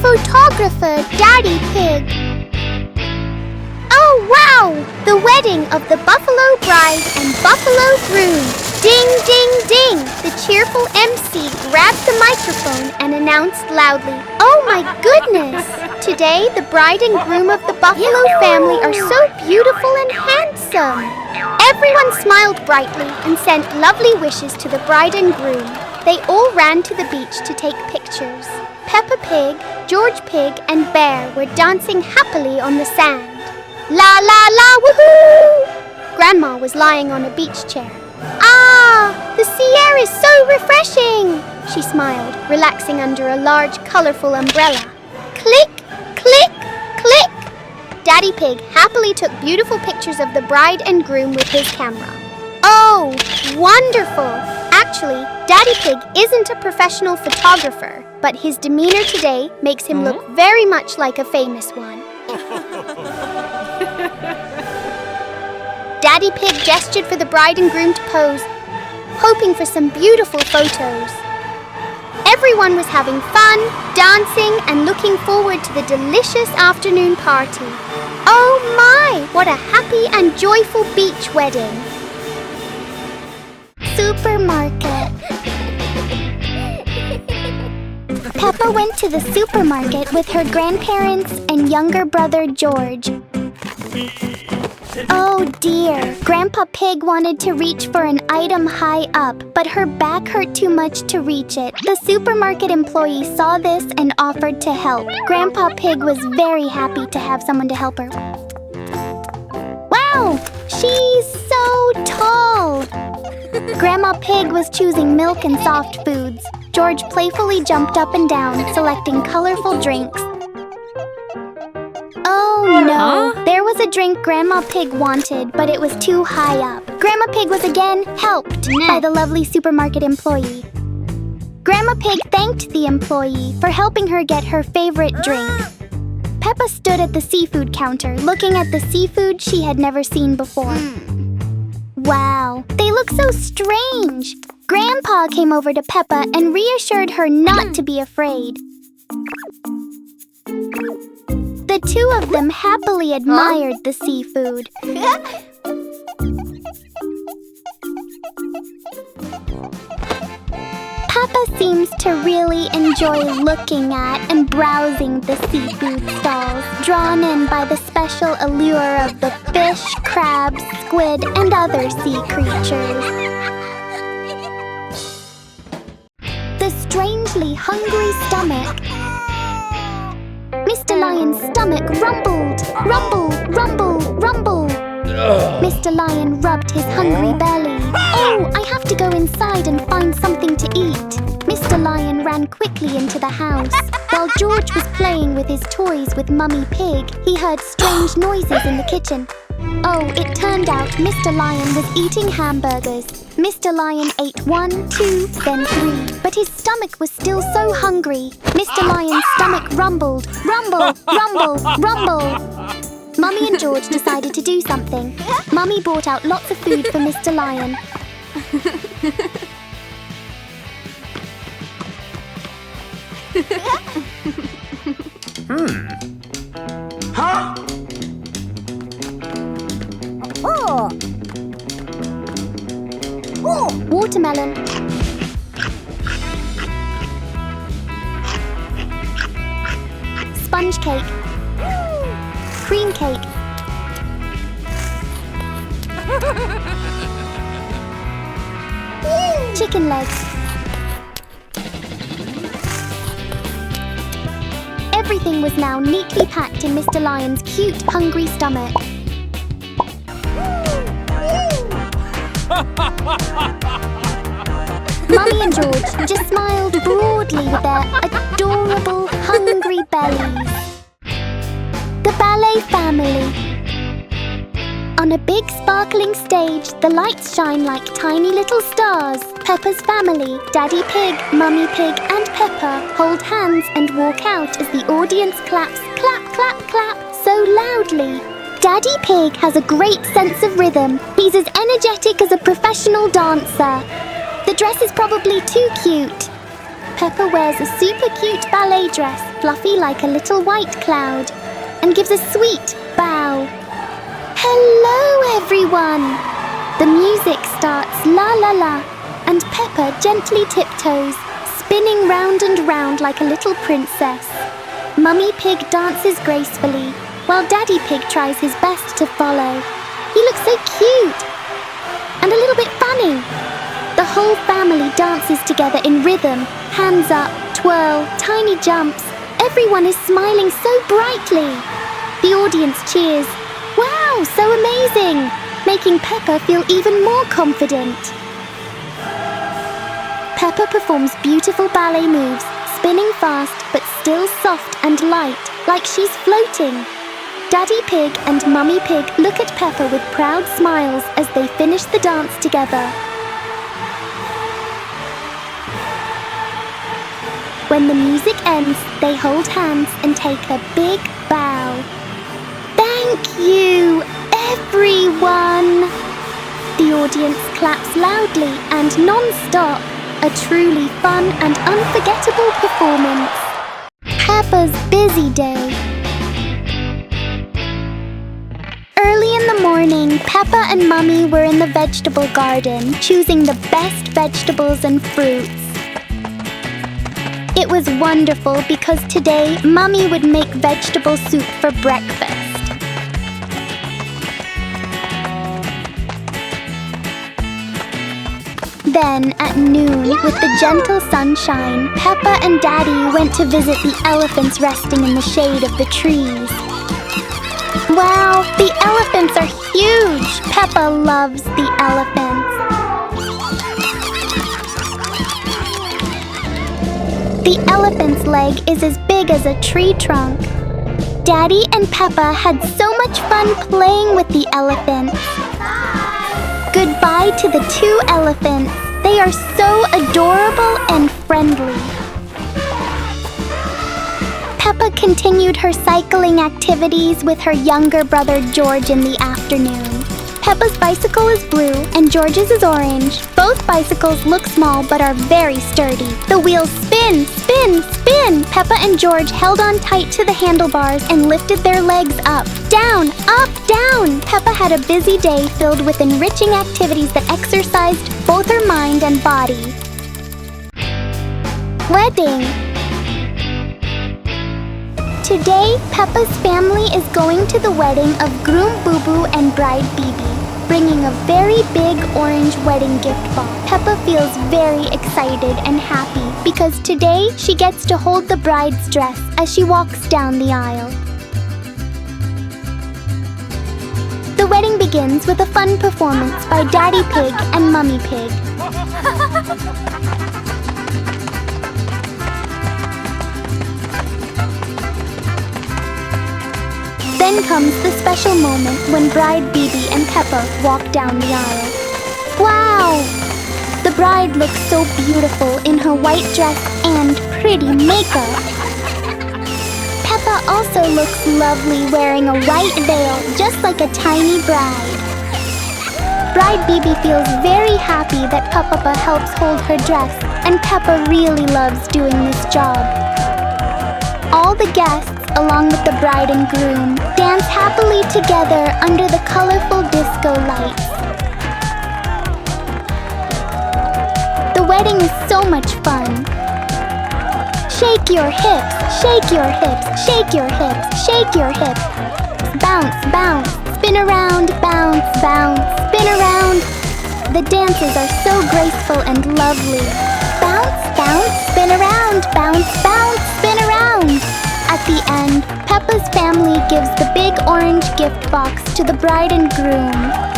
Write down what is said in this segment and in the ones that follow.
photographer, Daddy Pig. Oh wow! The wedding of the buffalo bride and buffalo groom. Ding, ding, ding! The cheerful MC grabbed the microphone and announced loudly, "Oh my goodness! Today the bride and groom of the buffalo family are so beautiful and handsome." Everyone smiled brightly and sent lovely wishes to the bride and groom. They all ran to the beach to take pictures. Peppa Pig, George Pig and Bear were dancing happily on the sand. La la la woohoo! Grandma was lying on a beach chair. Ah, the sea air is so refreshing, she smiled, relaxing under a large, colourful umbrella. Click, click, click! Daddy Pig happily took beautiful pictures of the bride and groom with his camera. Oh, wonderful! Actually, Daddy Pig isn't a professional photographer, but his demeanour today makes him look very much like a famous one. Daddy Pig gestured for the bride and groom to pose, hoping for some beautiful photos. Everyone was having fun, dancing, and looking forward to the delicious afternoon party. Oh my, what a happy and joyful beach wedding! Supermarket. Peppa went to the supermarket with her grandparents and younger brother George. Oh dear, Grandpa Pig wanted to reach for an item high up, but her back hurt too much to reach it. The supermarket employee saw this and offered to help. Grandpa Pig was very happy to have someone to help her. Wow, she's so tall! Grandma Pig was choosing milk and soft foods. George playfully jumped up and down, selecting colorful drinks. Oh no! There was a drink Grandma Pig wanted, but it was too high up. Grandma Pig was again helped by the lovely supermarket employee. Grandma Pig thanked the employee for helping her get her favorite drink. Peppa stood at the seafood counter, looking at the seafood she had never seen before. Wow, they look so strange! Grandpa came over to Peppa and reassured her not to be afraid. The two of them happily admired the seafood. Peppa seems to really enjoy looking at and browsing the seafood stalls, drawn in by the special allure of the fish, crabs, squid, and other sea creatures. The strangely hungry stomach. Mr. Lion's stomach rumbled, rumble, rumble, rumble. Mr. Lion rubbed his hungry belly. Oh, I have to go inside and find something to eat. Mr. Lion ran quickly into the house. While George was playing with his toys with Mummy Pig, he heard strange noises in the kitchen. Oh, it turned out Mr. Lion was eating hamburgers. Mr. Lion ate 1, 2, then 3, but his stomach was still so hungry. Mr. Lion's stomach rumbled, rumble, rumble, rumble. Mummy and George decided to do something. Mummy brought out lots of food for Mr. Lion. Huh? Oh. Oh. Watermelon. Sponge cake. Cream cake. Chicken legs. Everything was now neatly packed in Mr. Lion's cute, hungry stomach. Mummy and George just smiled broadly with their adorable, hungry bellies. The ballet family. On a big sparkling stage, the lights shine like tiny little stars. Peppa's family, Daddy Pig, Mummy Pig and Peppa hold hands and walk out as the audience claps, clap, clap, clap, so loudly. Daddy Pig has a great sense of rhythm. He's as energetic as a professional dancer. The dress is probably too cute. Peppa wears a super cute ballet dress, fluffy like a little white cloud, and gives a sweet bow. Hello, everyone! The music starts la la la, and Peppa gently tiptoes, spinning round and round like a little princess. Mummy Pig dances gracefully, while Daddy Pig tries his best to follow. He looks so cute and a little bit funny. The whole family dances together in rhythm, hands up, twirl, tiny jumps. Everyone is smiling so brightly. The audience cheers, "Wow, so amazing!" making Peppa feel even more confident. Peppa performs beautiful ballet moves, spinning fast but still soft and light, like she's floating. Daddy Pig and Mummy Pig look at Peppa with proud smiles as they finish the dance together. When the music ends, they hold hands and take a big bow. Thank you, everyone! The audience claps loudly and non-stop. A truly fun and unforgettable performance. Peppa's busy day. Early in the morning, Peppa and Mummy were in the vegetable garden, choosing the best vegetables and fruits. It was wonderful because today, Mummy would make vegetable soup for breakfast. Then, at noon, with the gentle sunshine, Peppa and Daddy went to visit the elephants resting in the shade of the trees. Wow, the elephants are huge! Peppa loves the elephants. The elephant's leg is as big as a tree trunk. Daddy and Peppa had so much fun playing with the elephants. Goodbye to the 2 elephants. They are so adorable and friendly. Peppa continued her cycling activities with her younger brother George in the afternoon. Peppa's bicycle is blue and George's is orange. Both bicycles look small but are very sturdy. The wheels spin, spin, spin! Peppa and George held on tight to the handlebars and lifted their legs up, down, up, down! Peppa had a busy day filled with enriching activities that exercised both her mind and body. Wedding. Today, Peppa's family is going to the wedding of Groom Boo Boo and Bride Bibi, bringing a very big orange wedding gift box. Peppa feels very excited and happy because today she gets to hold the bride's dress as she walks down the aisle. The wedding begins with a fun performance by Daddy Pig and Mummy Pig. Then comes the special moment when Bride Bibi and Peppa walk down the aisle. Wow! The bride looks so beautiful in her white dress and pretty makeup. Peppa also looks lovely wearing a white veil, just like a tiny bride. Bride Bibi feels very happy that Peppa helps hold her dress, and Peppa really loves doing this job. All the guests, along with the bride and groom, dance happily together under the colorful disco lights. The wedding is so much fun. Shake your hips, shake your hips, shake your hips, shake your hips. Bounce, bounce, spin around, bounce, bounce, spin around. The dances are so graceful and lovely. Bounce, bounce, spin around, bounce, bounce, spin around. At the end, Peppa's family gives the big orange gift box to the bride and groom.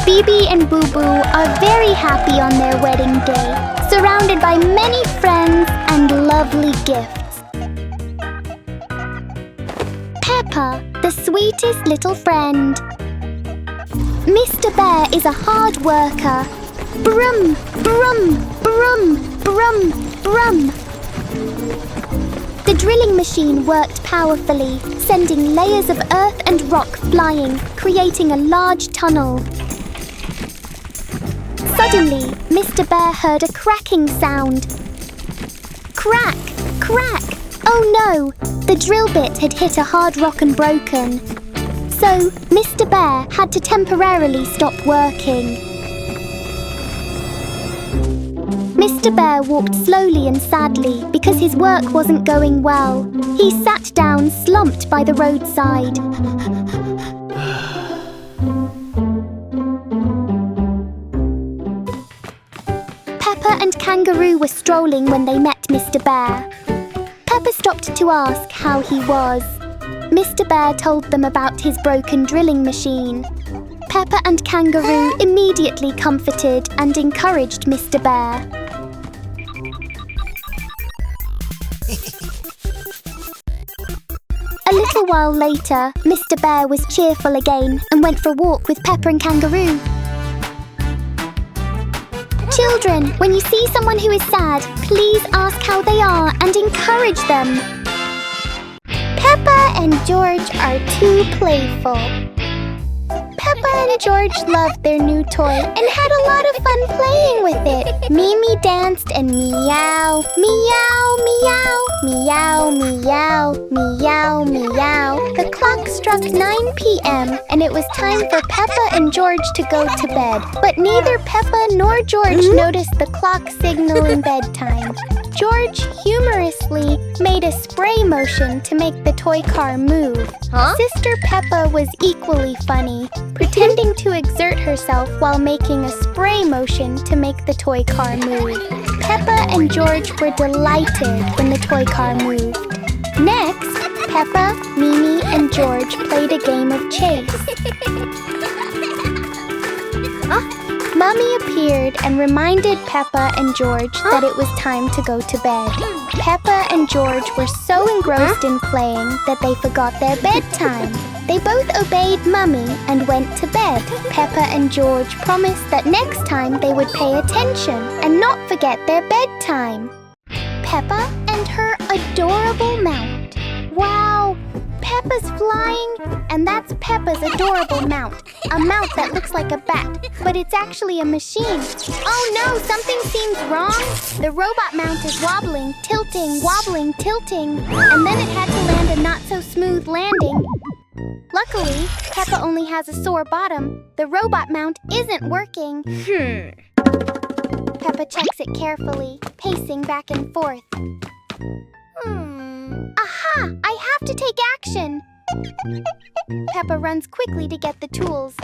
Bibi and Boo Boo are very happy on their wedding day, surrounded by many friends and lovely gifts. Peppa, the sweetest little friend. Mr. Bear is a hard worker. Brum, brum, brum, brum, brum. The drilling machine worked powerfully, sending layers of earth and rock flying, creating a large tunnel. Suddenly, Mr. Bear heard a cracking sound. Crack! Crack! Oh no! The drill bit had hit a hard rock and broken. So, Mr. Bear had to temporarily stop working. Mr. Bear walked slowly and sadly because his work wasn't going well. He sat down, slumped by the roadside. Peppa and Kangaroo were strolling when they met Mr. Bear. Peppa stopped to ask how he was. Mr. Bear told them about his broken drilling machine. Peppa and Kangaroo immediately comforted and encouraged Mr. Bear. A little while later, Mr. Bear was cheerful again and went for a walk with Peppa and Kangaroo. Children, when you see someone who is sad, please ask how they are and encourage them. Peppa and George are too playful. Peppa and George loved their new toy and had a lot of fun playing with it. Mimi danced and meow, meow, meow, meow, meow, meow, meow. The clock struck 9 p.m. and it was time for Peppa and George to go to bed. But neither Peppa nor George noticed the clock signaling bedtime. George humorously made a spray motion to make the toy car move. Sister Peppa was equally funny, pretending to exert herself while making a spray motion to make the toy car move. Peppa and George were delighted when the toy car moved. Next, Peppa, Mimi, and George played a game of chase. Mummy appeared and reminded Peppa and George that it was time to go to bed. Peppa and George were so engrossed in playing that they forgot their bedtime. They both obeyed Mummy and went to bed. Peppa and George promised that next time they would pay attention and not forget their bedtime. Peppa and her adorable mount. Wow! Peppa's flying, and that's Peppa's adorable mount. A mount that looks like a bat, but it's actually a machine. Oh no, something seems wrong. The robot mount is wobbling, tilting, wobbling, tilting, and then it had to land a not-so-smooth landing. Luckily, Peppa only has a sore bottom. The robot mount isn't working. Peppa checks it carefully, pacing back and forth. Aha! I have to take action! Peppa runs quickly to get the tools.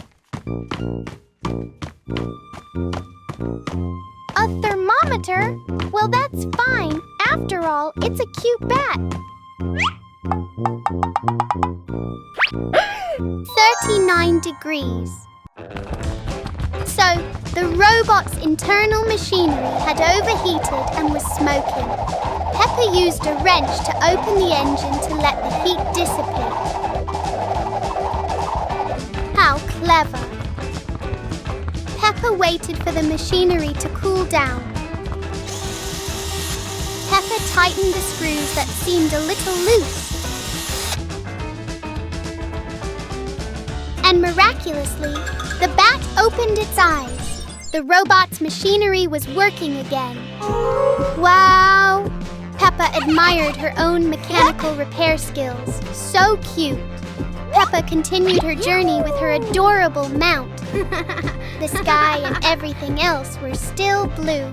A thermometer? Well, that's fine. After all, it's a cute bat. 39 degrees. So, the robot's internal machinery had overheated and was smoking. Peppa used a wrench to open the engine to let the heat dissipate. How clever! Peppa waited for the machinery to cool down. Peppa tightened the screws that seemed a little loose. And miraculously, the bat opened its eyes. The robot's machinery was working again. Wow! Peppa admired her own mechanical repair skills. So cute. Peppa continued her journey with her adorable mount. The sky and everything else were still blue.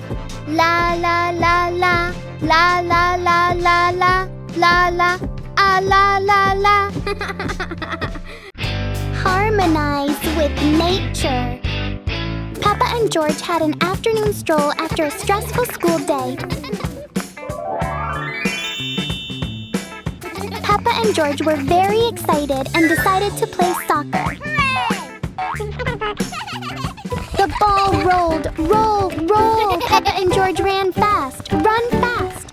La la la la, la la la la la, la la, ah la la la. Harmonize with nature. Peppa and George had an afternoon stroll after a stressful school day. Peppa and George were very excited and decided to play soccer. The ball rolled, roll, roll. Peppa and George ran fast, run fast.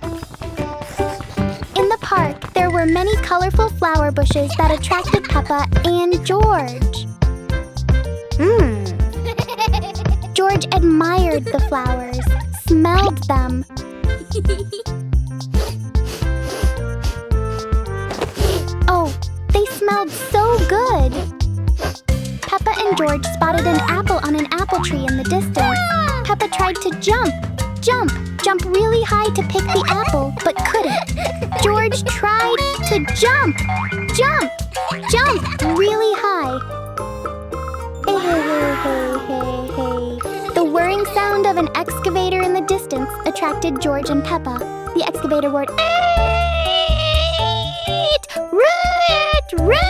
In the park, there were many colorful flower bushes that attracted Peppa and George. George admired the flowers, smelled them. Oh, they smelled so good. Peppa and George spotted an apple on an apple tree in the distance. Peppa tried to jump, jump, jump really high to pick the apple, but couldn't. George tried to jump really high. Hey, hey, hey, hey, hey. The whirring sound of an excavator in the distance attracted George and Peppa. The excavator whirred, "Eat! Root! Root!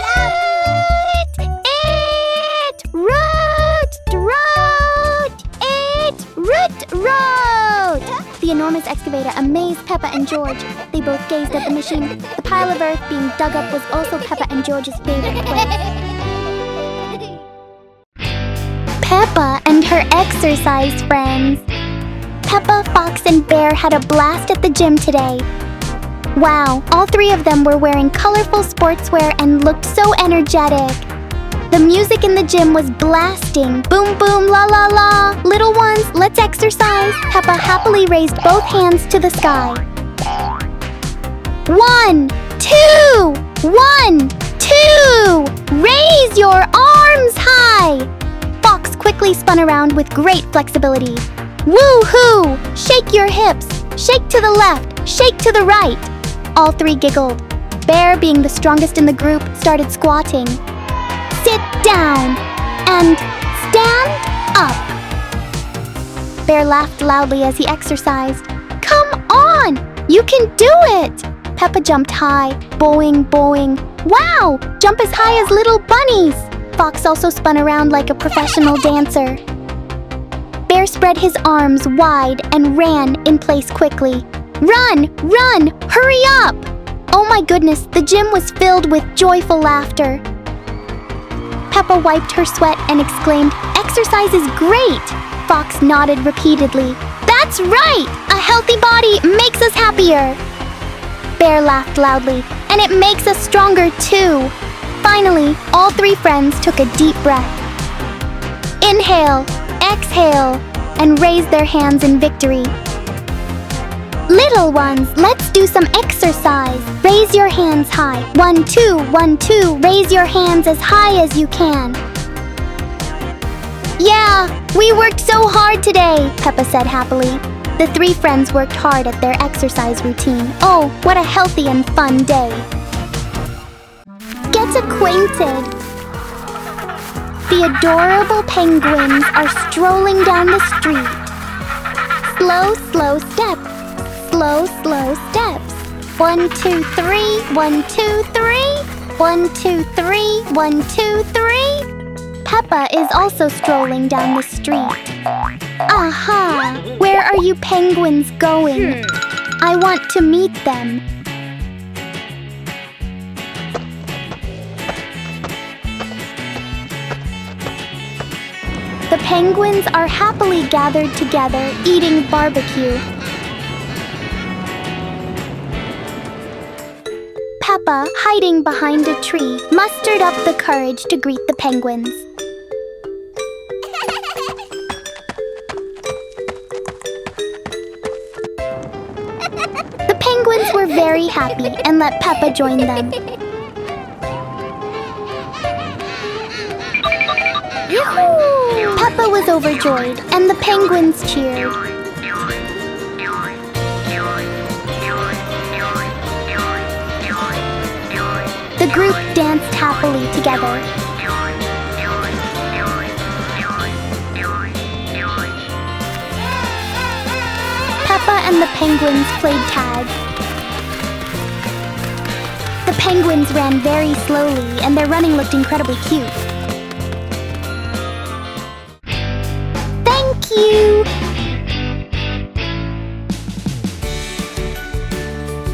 Eat! Root! Root! Eat! Root! Root!" The enormous excavator amazed Peppa and George. They both gazed at the machine. The pile of earth being dug up was also Peppa and George's favorite place. Peppa and her exercise friends. Peppa, Fox, and Bear had a blast at the gym today. Wow, all three of them were wearing colorful sportswear and looked so energetic. The music in the gym was blasting. Boom, boom, la, la, la. Little ones, let's exercise. Peppa happily raised both hands to the sky. 1, 2, 1, 2. Raise your arms high. Fox quickly spun around with great flexibility. Woo-hoo! Shake your hips. Shake to the left. Shake to the right. All three giggled. Bear, being the strongest in the group, started squatting. Sit down and stand up. Bear laughed loudly as he exercised. Come on! You can do it! Peppa jumped high. Boing, boing. Wow! Jump as high as little bunnies! Fox also spun around like a professional dancer. Bear spread his arms wide and ran in place quickly. Run! Run! Hurry up! Oh my goodness, the gym was filled with joyful laughter. Peppa wiped her sweat and exclaimed, "Exercise is great!" Fox nodded repeatedly. "That's right! A healthy body makes us happier!" Bear laughed loudly, "And it makes us stronger too!" Finally, all three friends took a deep breath. Inhale, exhale, and raise their hands in victory. Little ones, let's do some exercise. Raise your hands high. 1, 2, 1, 2. Raise your hands as high as you can. Yeah, we worked so hard today, Peppa said happily. The three friends worked hard at their exercise routine. Oh, what a healthy and fun day. Get acquainted. The adorable penguins are strolling down the street. Slow, slow steps. Slow, slow steps. 1, 2, 3. 1, 2, 3. 1, 2, 3. 1, 2, 3. Peppa is also strolling down the street. Aha! Where are you penguins going? I want to meet them. The penguins are happily gathered together, eating barbecue. Peppa, hiding behind a tree, mustered up the courage to greet the penguins. The penguins were very happy and let Peppa join them. Yoo-hoo! Peppa was overjoyed, and the penguins cheered. The group danced happily together. Peppa and the penguins played tag. The penguins ran very slowly, and their running looked incredibly cute. Thank you!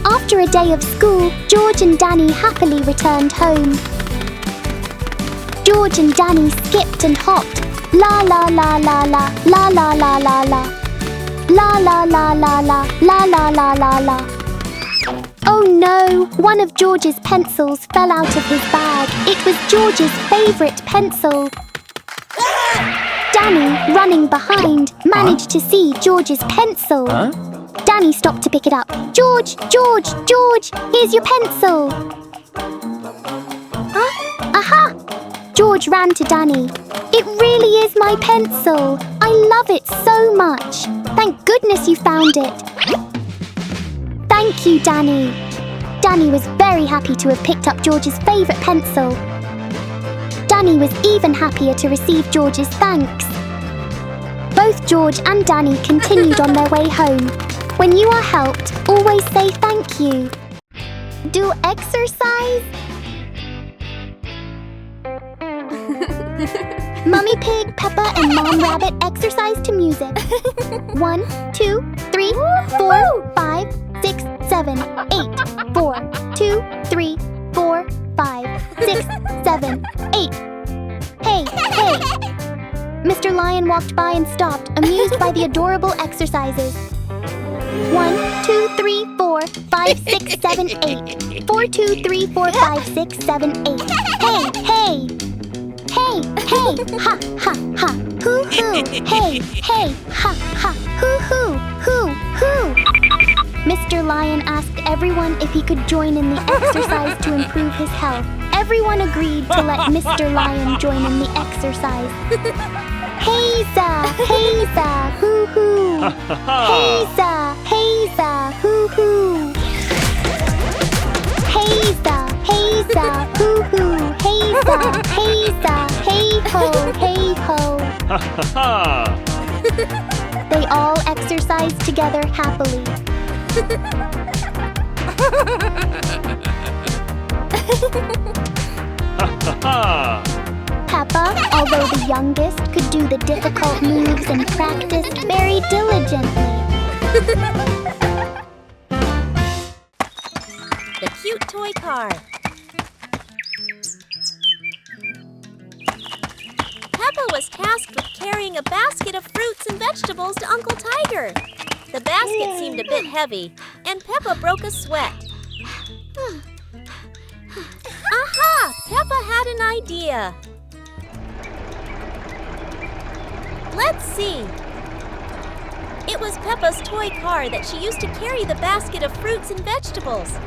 After a day of school, George and Danny happily returned home. George and Danny skipped and hopped. La la la la la, la la la la la. La la la la la, la la la la la. Oh no! One of George's pencils fell out of his bag. It was George's favorite pencil. Danny, running behind, managed to see George's pencil. Danny stopped to pick it up. George, George, George, here's your pencil. Huh? Aha! George ran to Danny. It really is my pencil. I love it so much. Thank goodness you found it. Thank you, Danny. Danny was very happy to have picked up George's favourite pencil. Danny was even happier to receive George's thanks. Both George and Danny continued on their way home. When you are helped, always say thank you. Do exercise. Mummy Pig, Peppa, and Mom Rabbit exercise to music. 1, 2, 3, 4, 5, 6, 7, 8. 4, 2, 3, 4, 5, 6, 7, 8. Hey, hey! Mr. Lion walked by and stopped, amused by the adorable exercises. 1, 2, 3, 4, 5, 6, 7, 8. 4, 2, 3, 4, 5, 6, 7, 8. Hey, hey! Hey, hey, ha, ha, ha, hoo, hoo. Hey, hey, ha, ha, hoo, hoo, hoo. Mr. Lion asked everyone if he could join in the exercise to improve his health. Everyone agreed to let Mr. Lion join in the exercise. Hey-za, hey-za, hoo-hoo. Hey-za, hey-za, hoo-hoo. Hey-za, hey-za, hoo-hoo. Hey-za, hey-za, hey-ho, hey-ho. They all exercised together happily. Peppa, although the youngest, could do the difficult moves and practiced very diligently. The cute toy car. Peppa was tasked with carrying a basket of fruits and vegetables to Uncle Tiger. The basket seemed a bit heavy, and Peppa broke a sweat. Aha! Peppa had an idea. Let's see. It was Peppa's toy car that she used to carry the basket of fruits and vegetables.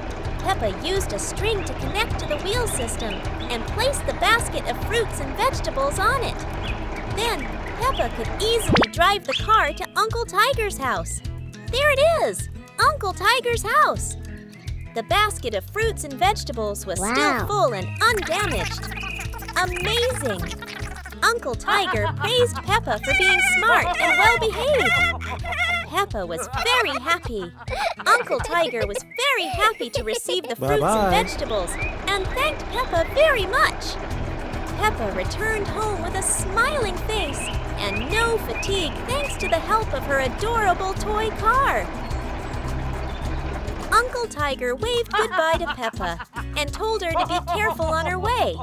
Peppa used a string to connect to the wheel system and placed the basket of fruits and vegetables on it. Then, Peppa could easily drive the car to Uncle Tiger's house. There it is! Uncle Tiger's house! The basket of fruits and vegetables was still full and undamaged. Amazing! Uncle Tiger praised Peppa for being smart and well-behaved. Peppa was very happy. Uncle Tiger was very happy to receive the fruits and vegetables and thanked Peppa very much. Peppa returned home with a smiling face and no fatigue thanks to the help of her adorable toy car. Uncle Tiger waved goodbye to Peppa and told her to be careful on her way.